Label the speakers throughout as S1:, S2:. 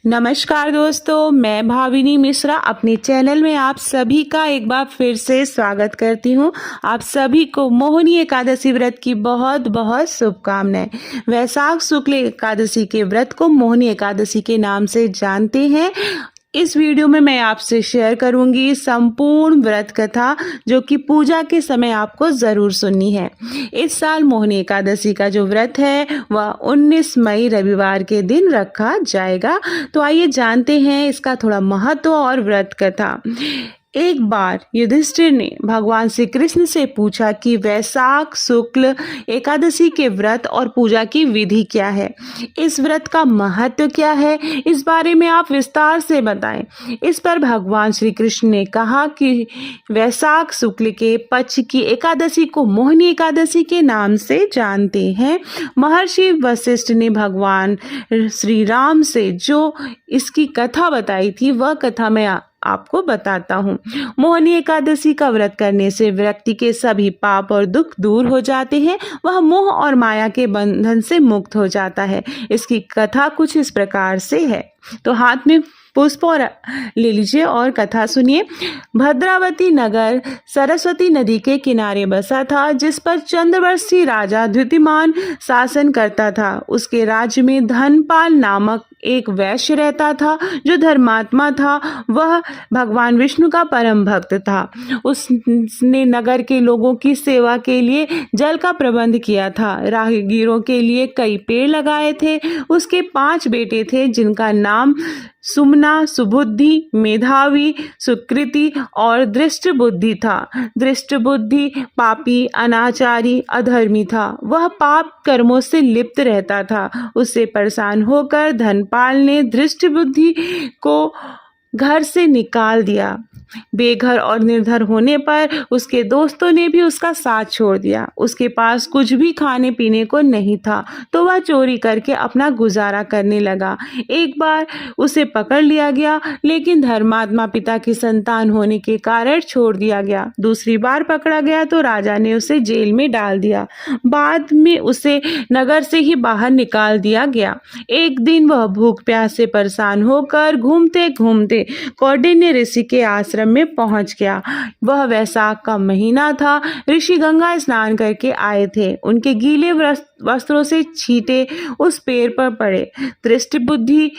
S1: नमस्कार दोस्तों, मैं भाविनी मिश्रा अपने चैनल में आप सभी का एक बार फिर से स्वागत करती हूँ। आप सभी को मोहिनी एकादशी व्रत की बहुत बहुत शुभकामनाएं। वैशाख शुक्ल एकादशी के व्रत को मोहिनी एकादशी के नाम से जानते हैं। इस वीडियो में मैं आपसे शेयर करूंगी संपूर्ण व्रत कथा, जो कि पूजा के समय आपको ज़रूर सुननी है। इस साल मोहिनी एकादशी का जो व्रत है वह 19 मई रविवार के दिन रखा जाएगा। तो आइए जानते हैं इसका थोड़ा महत्व और व्रत कथा। एक बार युधिष्ठिर ने भगवान श्री कृष्ण से पूछा कि वैशाख शुक्ल एकादशी के व्रत और पूजा की विधि क्या है, इस व्रत का महत्व क्या है, इस बारे में आप विस्तार से बताएं। इस पर भगवान श्री कृष्ण ने कहा कि वैशाख शुक्ल के पक्ष की एकादशी को मोहिनी एकादशी के नाम से जानते हैं। महर्षि वशिष्ठ ने भगवान श्री राम से जो इसकी कथा बताई थी, वह कथा मैं आपको बताता हूँ। मोहिनी एकादशी का व्रत करने से व्यक्ति के सभी पाप और दुख दूर हो जाते हैं। वह मोह और माया के बंधन से मुक्त हो जाता है। इसकी कथा कुछ इस प्रकार से है। तो हाथ में पुष्प और ले लीजिए और कथा सुनिए। भद्रावती नगर सरस्वती नदी के किनारे बसा था, जिस पर चंद्रवंशी राजा द्युतिमान शासन करता था। उसके राज्य में धनपाल नामक एक वैश्य रहता था, जो धर्मात्मा था। वह भगवान विष्णु का परम भक्त था। उसने नगर के लोगों की सेवा के लिए जल का प्रबंध किया था। राहगीरों के लिए कई पेड़ लगाए थे। उसके 5 बेटे थे, जिनका नाम सुमना, सुबुद्धि, मेधावी, सुकृति और दृष्ट बुद्धि था। दृष्ट बुद्धि पापी, अनाचारी, अधर्मी था। वह पाप कर्मों से लिप्त रहता था। उससे परेशान होकर धनपाल ने दृष्ट बुद्धि को घर से निकाल दिया। बेघर और निर्धर होने पर उसके दोस्तों ने भी उसका साथ छोड़ दिया। उसके पास कुछ भी खाने पीने को नहीं था, तो वह चोरी करके अपना गुजारा करने लगा। एक बार उसे पकड़ लिया गया, लेकिन धर्मात्मा पिता की संतान होने के कारण छोड़ दिया गया। दूसरी बार पकड़ा गया तो राजा ने उसे जेल में डाल दिया। बाद में उसे नगर से ही बाहर निकाल दिया गया। एक दिन वह भूख प्यास से परेशान होकर घूमते घूमते कौंडिन्य ऋषि के आश्रम में पहुंच गया। वह वैशाख का महीना था। ऋषि गंगा स्नान करके आए थे। उनके गीले वस्त्रों से छींटे उस पेड़ पर पड़े। दृष्टि बुद्धि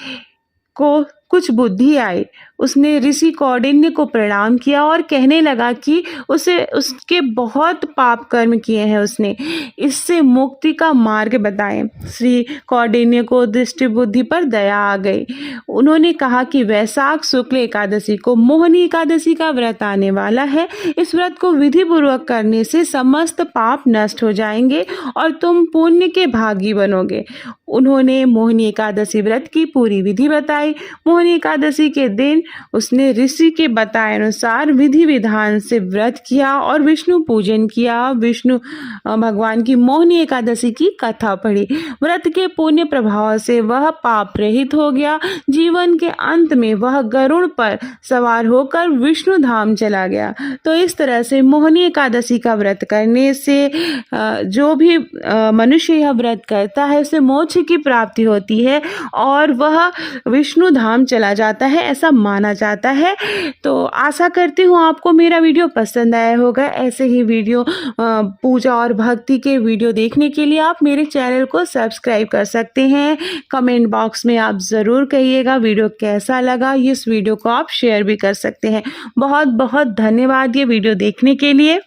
S1: को कुछ बुद्धि आई। उसने ऋषि कौंडिन्य को प्रणाम किया और कहने लगा कि उसके बहुत पाप कर्म किए हैं, उसने इससे मुक्ति का मार्ग बताएं। श्री कौंडिन्य को दृष्टि बुद्धि पर दया आ गई। उन्होंने कहा कि वैशाख शुक्ल एकादशी को मोहिनी एकादशी का व्रत आने वाला है। इस व्रत को विधि पूर्वक करने से समस्त पाप नष्ट हो जाएंगे और तुम पुण्य के भागी बनोगे। उन्होंने मोहिनी एकादशी व्रत की पूरी विधि बताई। मोहिनी एकादशी के दिन उसने ऋषि के बताए अनुसार विधि विधान से व्रत किया और विष्णु पूजन किया। विष्णु भगवान की मोहिनी एकादशी की कथा पढ़ी। व्रत के पुण्य प्रभाव से वह पाप रहित हो गया। जीवन के अंत में वह गरुड़ पर सवार होकर विष्णु धाम चला गया। तो इस तरह से मोहिनी एकादशी का व्रत करने से जो भी मनुष्य यह व्रत करता है, उसे मोक्ष की प्राप्ति होती है और वह विष्णु धाम चला जाता है, ऐसा माना जाता है। तो आशा करती हूँ आपको मेरा वीडियो पसंद आया होगा। ऐसे ही वीडियो पूजा और भक्ति के वीडियो देखने के लिए आप मेरे चैनल को सब्सक्राइब कर सकते हैं। कमेंट बॉक्स में आप ज़रूर कहिएगा वीडियो कैसा लगा। इस वीडियो को आप शेयर भी कर सकते हैं। बहुत बहुत धन्यवाद ये वीडियो देखने के लिए।